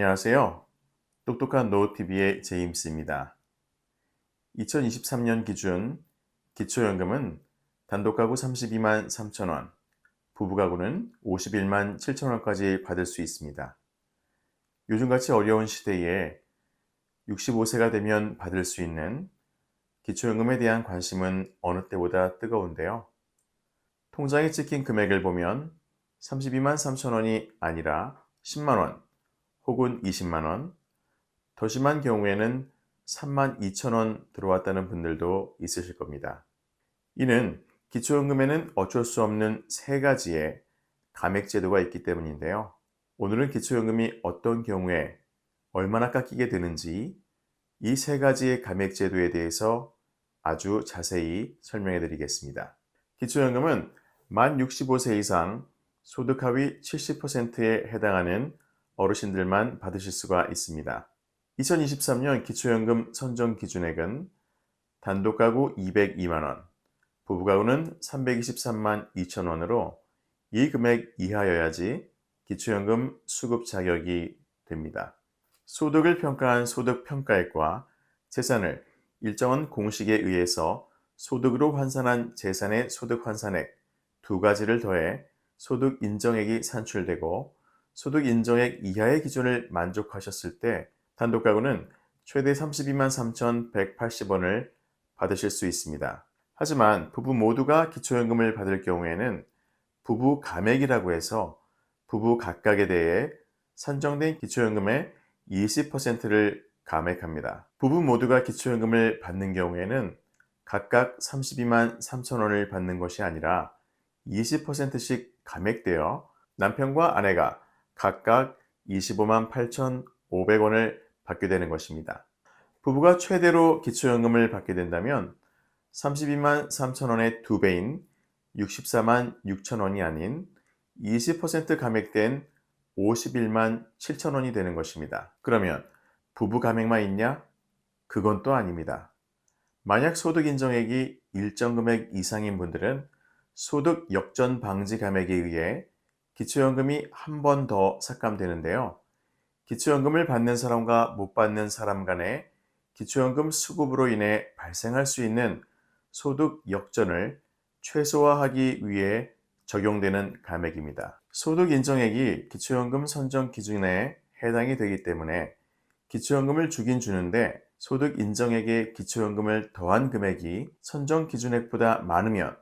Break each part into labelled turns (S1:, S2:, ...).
S1: 안녕하세요. 똑똑한 노트TV의 제임스입니다. 2023년 기준 기초연금은 단독가구 32만 3천 원, 부부가구는 51만 7천 원까지 받을 수 있습니다. 요즘같이 어려운 시대에 65세가 되면 받을 수 있는 기초연금에 대한 관심은 어느 때보다 뜨거운데요. 통장에 찍힌 금액을 보면 32만 3천 원이 아니라 10만 원 혹은 20만 원, 더 심한 경우에는 3만 2천 원 들어왔다는 분들도 있으실 겁니다. 이는 기초연금에는 어쩔 수 없는 세 가지의 감액제도가 있기 때문인데요. 오늘은 기초연금이 어떤 경우에 얼마나 깎이게 되는지 이 세 가지의 감액제도에 대해서 아주 자세히 설명해 드리겠습니다. 기초연금은 만 65세 이상 소득 하위 70%에 해당하는 어르신들만 받으실 수가 있습니다. 2023년 기초연금 선정 기준액은 단독가구 202만 원, 부부가구는 323만 2천 원으로 이 금액 이하여야지 기초연금 수급 자격이 됩니다. 소득을 평가한 소득평가액과 재산을 일정한 공식에 의해서 소득으로 환산한 재산의 소득환산액 두 가지를 더해 소득인정액이 산출되고 소득인정액 이하의 기준을 만족하셨을 때 단독가구는 최대 32만 3,180원을 받으실 수 있습니다. 하지만 부부 모두가 기초연금을 받을 경우에는 부부 감액이라고 해서 부부 각각에 대해 산정된 기초연금의 20%를 감액합니다. 부부 모두가 기초연금을 받는 경우에는 각각 32만 3천 원을 받는 것이 아니라 20%씩 감액되어 남편과 아내가 각각 25만 8,500원을 받게 되는 것입니다. 부부가 최대로 기초연금을 받게 된다면 32만 3천 원의 2배인 64만 6천 원이 아닌 20% 감액된 51만 7천 원이 되는 것입니다. 그러면 부부 감액만 있냐? 그건 또 아닙니다. 만약 소득 인정액이 일정 금액 이상인 분들은 소득 역전 방지 감액에 의해 기초연금이 한 번 더 삭감되는데요. 기초연금을 받는 사람과 못 받는 사람 간의 기초연금 수급으로 인해 발생할 수 있는 소득 역전을 최소화하기 위해 적용되는 감액입니다. 소득 인정액이 기초연금 선정 기준에 해당이 되기 때문에 기초연금을 주긴 주는데 소득 인정액에 기초연금을 더한 금액이 선정 기준액보다 많으면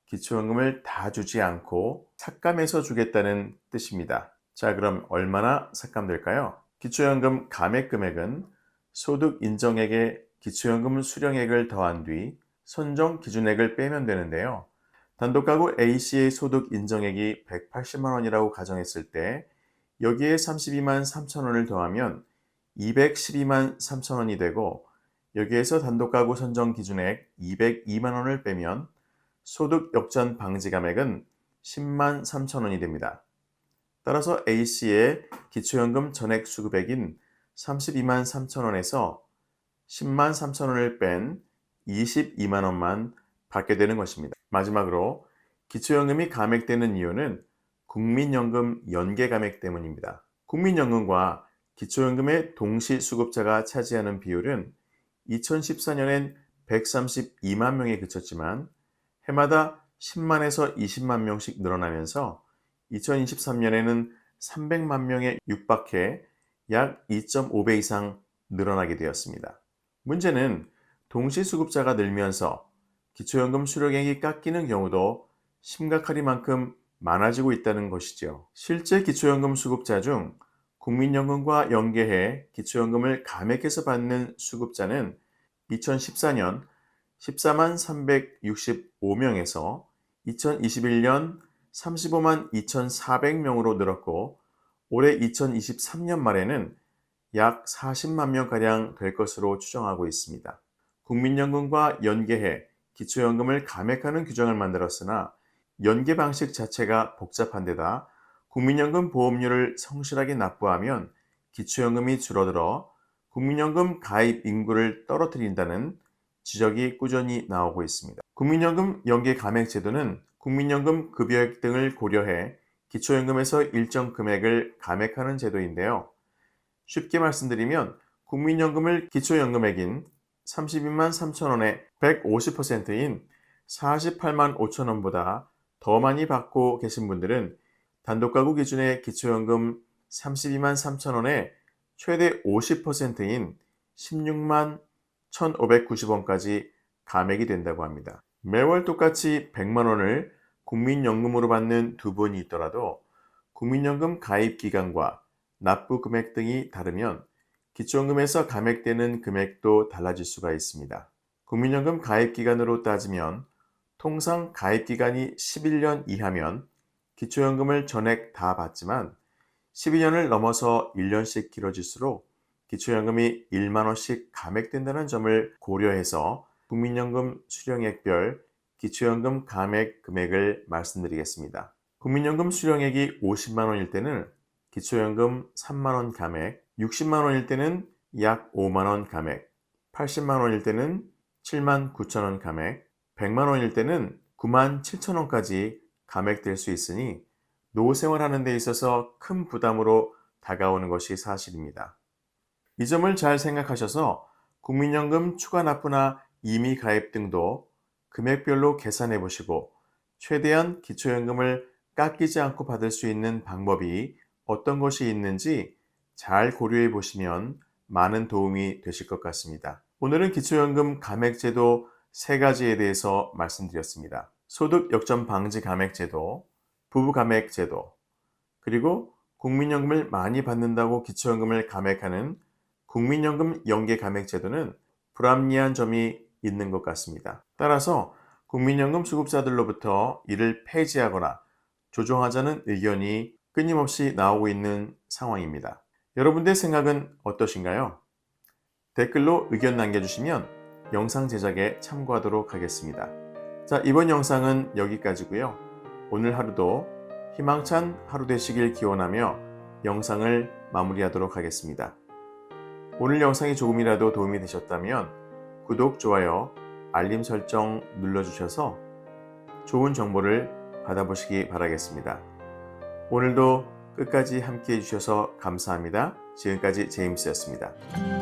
S1: 기초연금을 다 주지 않고 삭감해서 주겠다는 뜻입니다. 자, 그럼 얼마나 삭감될까요? 기초연금 감액 금액은 소득 인정액에 기초연금 수령액을 더한 뒤 선정 기준액을 빼면 되는데요. 단독가구 A씨의 소득 인정액이 180만 원이라고 가정했을 때 여기에 32만 3천 원을 더하면 212만 3천 원이 되고 여기에서 단독가구 선정 기준액 202만 원을 빼면 소득 역전 방지 감액은 10만 3천 원이 됩니다. 따라서 A씨의 기초연금 전액 수급액인 32만 3천 원에서 10만 3천 원을 뺀 22만 원만 받게 되는 것입니다. 마지막으로 기초연금이 감액되는 이유는 국민연금 연계 감액 때문입니다. 국민연금과 기초연금의 동시 수급자가 차지하는 비율은 2014년엔 132만 명에 그쳤지만 해마다 10만에서 20만 명씩 늘어나면서 2023년에는 300만 명에 육박해 약 2.5배 이상 늘어나게 되었습니다. 문제는 동시수급자가 늘면서 기초연금 수령액이 깎이는 경우도 심각하리만큼 많아지고 있다는 것이죠. 실제 기초연금 수급자 중 국민연금과 연계해 기초연금을 감액해서 받는 수급자는 2014년 14만 365명에서 2021년 35만 2,400명으로 늘었고 올해 2023년 말에는 약 40만 명가량 될 것으로 추정하고 있습니다. 국민연금과 연계해 기초연금을 감액하는 규정을 만들었으나 연계 방식 자체가 복잡한 데다 국민연금 보험료를 성실하게 납부하면 기초연금이 줄어들어 국민연금 가입 인구를 떨어뜨린다는 지적이 꾸준히 나오고 있습니다. 국민연금 연계 감액 제도는 국민연금 급여액 등을 고려해 기초연금에서 일정 금액을 감액하는 제도인데요. 쉽게 말씀드리면 국민연금을 기초연금액인 32만 3천 원의 150%인 48만 5천 원보다 더 많이 받고 계신 분들은 단독가구 기준의 기초연금 32만 3천 원의 최대 50%인 16만 1,590원까지 감액이 된다고 합니다. 매월 똑같이 100만 원을 국민연금으로 받는 두 분이 있더라도 국민연금 가입 기간과 납부 금액 등이 다르면 기초연금에서 감액되는 금액도 달라질 수가 있습니다. 국민연금 가입 기간으로 따지면 통상 가입 기간이 11년 이하면 기초연금을 전액 다 받지만 12년을 넘어서 1년씩 길어질수록 기초연금이 1만 원씩 감액된다는 점을 고려해서 국민연금 수령액별 기초연금 감액 금액을 말씀드리겠습니다. 국민연금 수령액이 50만 원일 때는 기초연금 3만 원 감액, 60만 원일 때는 약 5만 원 감액, 80만 원일 때는 7만 9천 원 감액, 100만 원일 때는 9만 7천 원까지 감액될 수 있으니 노후생활하는 데 있어서 큰 부담으로 다가오는 것이 사실입니다. 이 점을 잘 생각하셔서 국민연금 추가 납부나 임의 가입 등도 금액별로 계산해 보시고 최대한 기초연금을 깎이지 않고 받을 수 있는 방법이 어떤 것이 있는지 잘 고려해 보시면 많은 도움이 되실 것 같습니다. 오늘은 기초연금 감액제도 3가지에 대해서 말씀드렸습니다. 소득 역전 방지 감액제도, 부부 감액제도, 그리고 국민연금을 많이 받는다고 기초연금을 감액하는 국민연금 연계 감액제도는 불합리한 점이 있는 것 같습니다. 따라서 국민연금 수급자들로부터 이를 폐지하거나 조정하자는 의견이 끊임없이 나오고 있는 상황입니다. 여러분들의 생각은 어떠신가요? 댓글로 의견 남겨주시면 영상 제작에 참고하도록 하겠습니다. 자, 이번 영상은 여기까지고요. 오늘 하루도 희망찬 하루 되시길 기원하며 영상을 마무리하도록 하겠습니다. 오늘 영상이 조금이라도 도움이 되셨다면 구독, 좋아요, 알림 설정 눌러주셔서 좋은 정보를 받아보시기 바라겠습니다. 오늘도 끝까지 함께 해주셔서 감사합니다. 지금까지 제임스였습니다.